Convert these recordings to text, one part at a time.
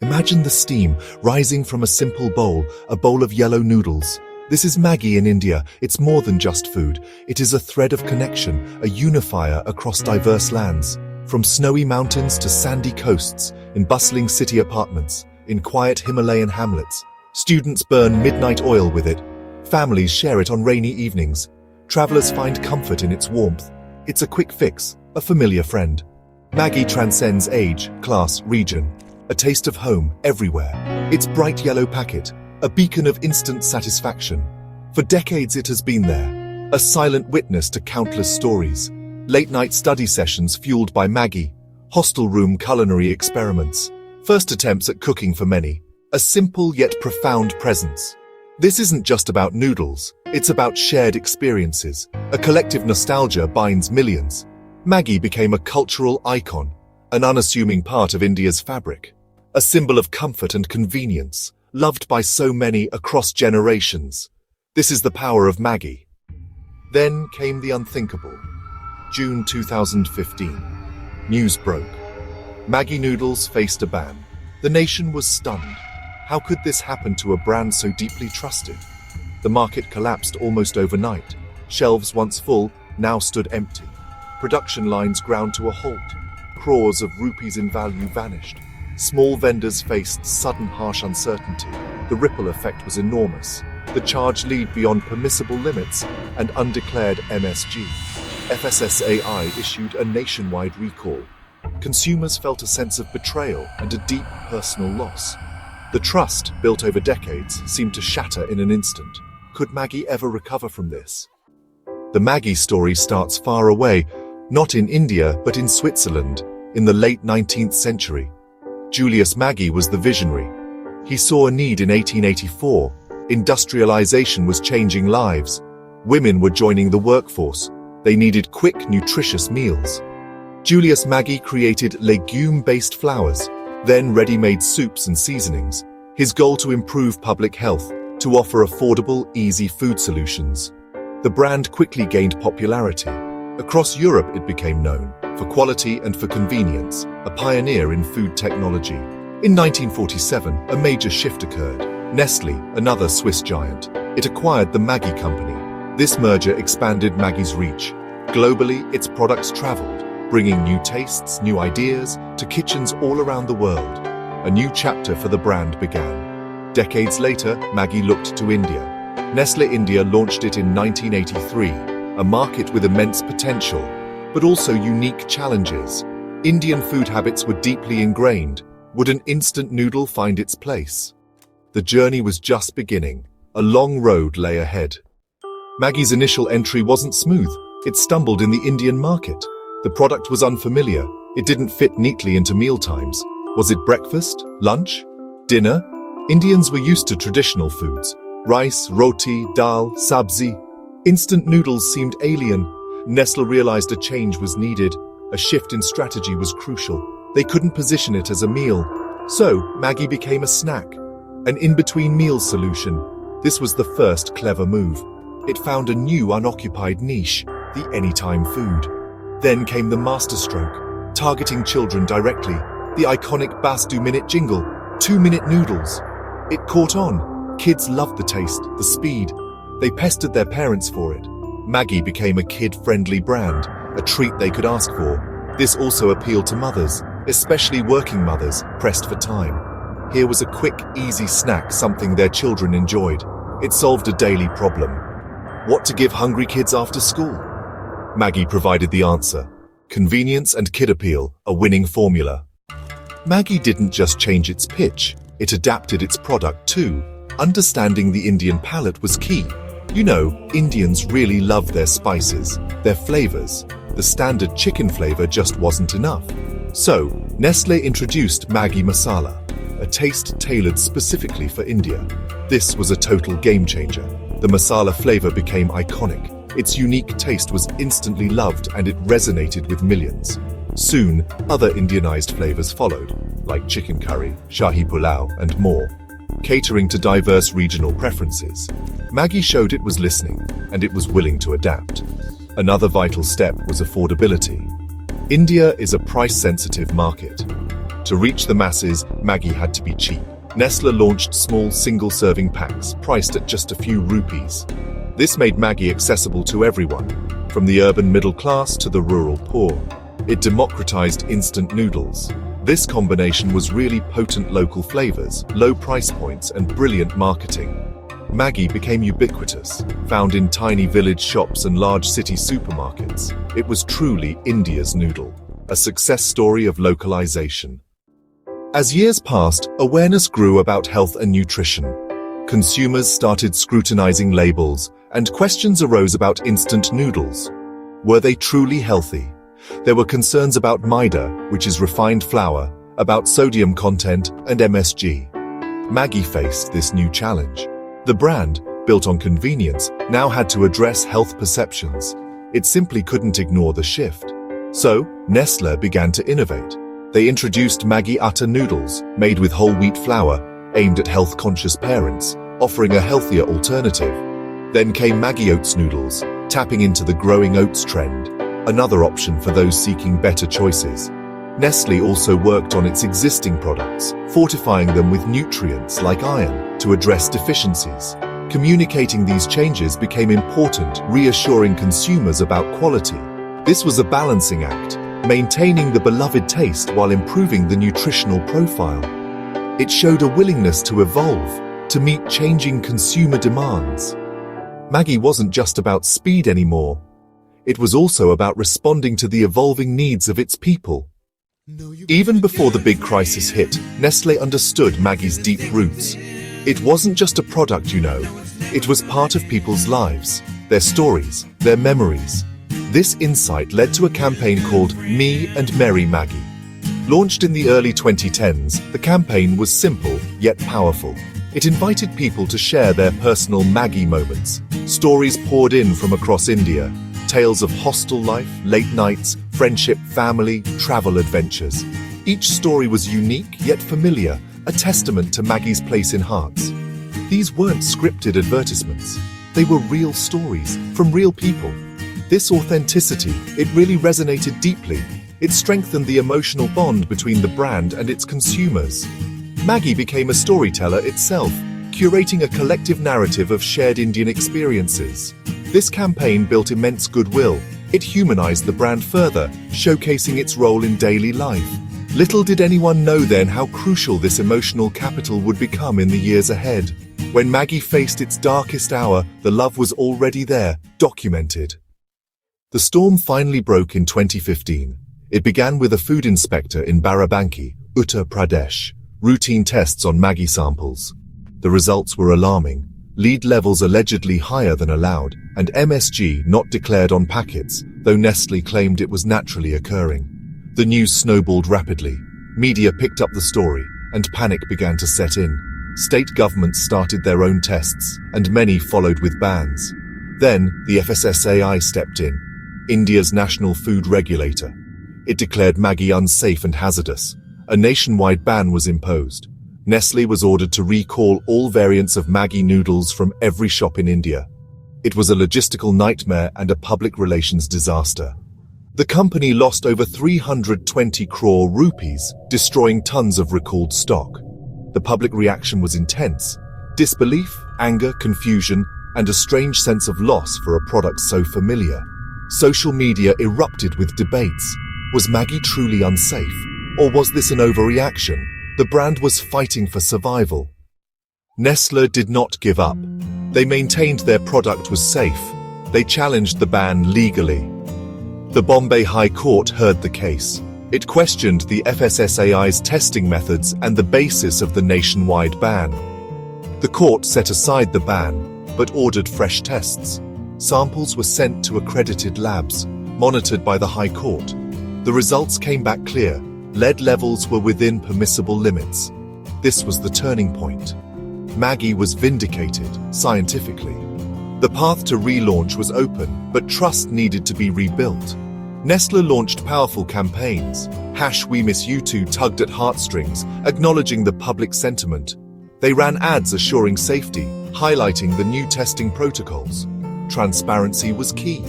Imagine the steam rising from a simple bowl, a bowl of yellow noodles. This is Maggi in India. It's more than just food. It is a thread of connection, a unifier across diverse lands. From snowy mountains to sandy coasts, in bustling city apartments, in quiet Himalayan hamlets. Students burn midnight oil with it. Families share it on rainy evenings. Travelers find comfort in its warmth. It's a quick fix, a familiar friend. Maggi transcends age, class, region. A taste of home everywhere. Its bright yellow packet, a beacon of instant satisfaction. For decades it has been there, a silent witness to countless stories. Late-night study sessions fueled by Maggi, hostel room culinary experiments, first attempts at cooking for many, a simple yet profound presence. This isn't just about noodles, it's about shared experiences. A collective nostalgia binds millions. Maggi became a cultural icon, an unassuming part of India's fabric. A symbol of comfort and convenience, loved by so many across generations. This is the power of Maggi. Then came the unthinkable. June 2015. News broke. Maggi noodles faced a ban. The nation was stunned. How could this happen to a brand so deeply trusted? The market collapsed almost overnight. Shelves once full, now stood empty. Production lines ground to a halt. Crores of rupees in value vanished. Small vendors faced sudden harsh uncertainty. The ripple effect was enormous. The charge lead beyond permissible limits and undeclared MSG. FSSAI issued a nationwide recall. Consumers felt a sense of betrayal and a deep personal loss. The trust, built over decades, seemed to shatter in an instant. Could Maggi ever recover from this? The Maggi story starts far away, not in India but in Switzerland, in the late 19th century. Julius Maggi was the visionary. He saw a need in 1884. Industrialization was changing lives. Women were joining the workforce. They needed quick, nutritious meals. Julius Maggi created legume-based flours, then ready-made soups and seasonings. His goal to improve public health, to offer affordable, easy food solutions. The brand quickly gained popularity. Across Europe it became known for quality and for convenience, a pioneer in food technology. In 1947, a major shift occurred. Nestlé, another Swiss giant, it acquired the Maggi company. This merger expanded Maggi's reach. Globally, its products traveled, bringing new tastes, new ideas to kitchens all around the world. A new chapter for the brand began. Decades later, Maggi looked to India. Nestlé India launched it in 1983, a market with immense potential, but also unique challenges. Indian food habits were deeply ingrained. Would an instant noodle find its place? The journey was just beginning. A long road lay ahead. Maggi's initial entry wasn't smooth. It stumbled in the Indian market. The product was unfamiliar. It didn't fit neatly into mealtimes. Was it breakfast, lunch, dinner? Indians were used to traditional foods. Rice, roti, dal, sabzi. Instant noodles seemed alien. Nestlé realized a change was needed. A shift in strategy was crucial. They couldn't position it as a meal. So, Maggi became a snack, an in-between meal solution. This was the first clever move. It found a new unoccupied niche, the anytime food. Then came the masterstroke, targeting children directly. The iconic Bas 2-minute jingle, 2-minute noodles. It caught on. Kids loved the taste, the speed. They pestered their parents for it. Maggi became a kid-friendly brand, a treat they could ask for. This also appealed to mothers, especially working mothers, pressed for time. Here was a quick, easy snack, something their children enjoyed. It solved a daily problem. What to give hungry kids after school? Maggi provided the answer. Convenience and kid appeal, a winning formula. Maggi didn't just change its pitch, it adapted its product too. Understanding the Indian palate was key. You know, Indians really love their spices, their flavors. The standard chicken flavor just wasn't enough. So, Nestlé introduced Maggi Masala, a taste tailored specifically for India. This was a total game changer. The masala flavor became iconic. Its unique taste was instantly loved and it resonated with millions. Soon, other Indianized flavors followed, like chicken curry, shahi pulao, and more. Catering to diverse regional preferences, Maggi showed it was listening, and it was willing to adapt. Another vital step was affordability. India is a price-sensitive market. To reach the masses, Maggi had to be cheap. Nestlé launched small single-serving packs, priced at just a few rupees. This made Maggi accessible to everyone, from the urban middle class to the rural poor. It democratized instant noodles. This combination was really potent local flavors, low price points, and brilliant marketing. Maggi became ubiquitous, found in tiny village shops and large city supermarkets. It was truly India's noodle, a success story of localization. As years passed, awareness grew about health and nutrition. Consumers started scrutinizing labels, and questions arose about instant noodles. Were they truly healthy? There were concerns about maida, which is refined flour, about sodium content, and MSG. Maggi faced this new challenge. The brand, built on convenience, now had to address health perceptions. It simply couldn't ignore the shift. So, Nestlé began to innovate. They introduced Maggi Atta noodles, made with whole wheat flour, aimed at health-conscious parents, offering a healthier alternative. Then came Maggi Oats noodles, tapping into the growing oats trend, another option for those seeking better choices. Nestlé also worked on its existing products, fortifying them with nutrients like iron to address deficiencies. Communicating these changes became important, reassuring consumers about quality. This was a balancing act, maintaining the beloved taste while improving the nutritional profile. It showed a willingness to evolve, to meet changing consumer demands. Maggi wasn't just about speed anymore. It was also about responding to the evolving needs of its people. Even before the big crisis hit, Nestlé understood Maggi's deep roots. It wasn't just a product, it was part of people's lives, their stories, their memories. This insight led to a campaign called Me and Merry Maggi. Launched in the early 2010s, the campaign was simple yet powerful. It invited people to share their personal Maggi moments. Stories poured in from across India. Tales of hostel life, late nights, friendship, family, travel adventures. Each story was unique yet familiar, a testament to Maggi's place in hearts. These weren't scripted advertisements. They were real stories from real people. This authenticity, it really resonated deeply. It strengthened the emotional bond between the brand and its consumers. Maggi became a storyteller itself, curating a collective narrative of shared Indian experiences. This campaign built immense goodwill. It humanized the brand further, showcasing its role in daily life. Little did anyone know then how crucial this emotional capital would become in the years ahead. When Maggi faced its darkest hour, the love was already there, documented. The storm finally broke in 2015. It began with a food inspector in Barabanki, Uttar Pradesh. Routine tests on Maggi samples. The results were alarming. Lead levels allegedly higher than allowed, and MSG not declared on packets, though Nestlé claimed it was naturally occurring. The news snowballed rapidly. Media picked up the story, and panic began to set in. State governments started their own tests, and many followed with bans. Then, the FSSAI stepped in, India's national food regulator. It declared Maggi unsafe and hazardous. A nationwide ban was imposed. Nestlé was ordered to recall all variants of Maggi noodles from every shop in India. It was a logistical nightmare and a public relations disaster. The company lost over 320 crore rupees, destroying tons of recalled stock. The public reaction was intense. Disbelief, anger, confusion, and a strange sense of loss for a product so familiar. Social media erupted with debates. Was Maggi truly unsafe? Or was this an overreaction? The brand was fighting for survival. Nestlé did not give up. They maintained their product was safe. They challenged the ban legally. The Bombay High Court heard the case. It questioned the FSSAI's testing methods and the basis of the nationwide ban. The court set aside the ban, but ordered fresh tests. Samples were sent to accredited labs, monitored by the High Court. The results came back clear. Lead levels were within permissible limits. This was the turning point. Maggi was vindicated, scientifically. The path to relaunch was open, but trust needed to be rebuilt. Nestlé launched powerful campaigns. #We Miss You Too tugged at heartstrings, acknowledging the public sentiment. They ran ads assuring safety, highlighting the new testing protocols. Transparency was key.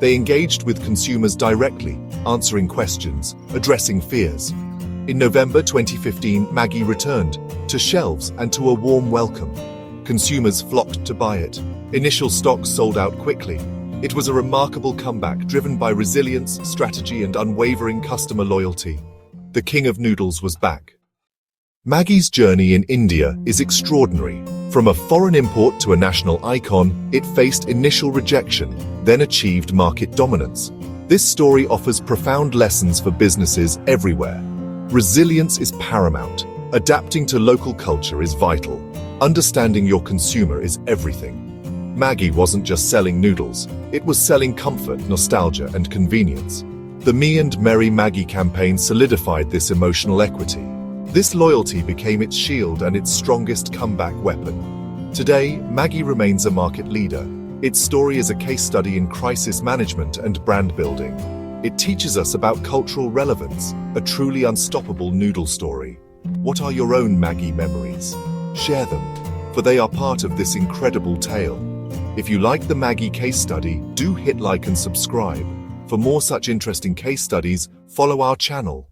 They engaged with consumers directly, answering questions, addressing fears. In November 2015, Maggi returned to shelves and to a warm welcome. Consumers flocked to buy it. Initial stocks sold out quickly. It was a remarkable comeback driven by resilience, strategy, and unwavering customer loyalty. The king of noodles was back. Maggi's journey in India is extraordinary. From a foreign import to a national icon, it faced initial rejection, then achieved market dominance. This story offers profound lessons for businesses everywhere. Resilience is paramount. Adapting to local culture is vital. Understanding your consumer is everything. Maggi wasn't just selling noodles, it was selling comfort, nostalgia, and convenience. The Me and Merry Maggi campaign solidified this emotional equity. This loyalty became its shield and its strongest comeback weapon. Today, Maggi remains a market leader. Its story is a case study in crisis management and brand building. It teaches us about cultural relevance, a truly unstoppable noodle story. What are your own Maggi memories? Share them, for they are part of this incredible tale. If you like the Maggi case study, do hit like and subscribe. For more such interesting case studies, follow our channel.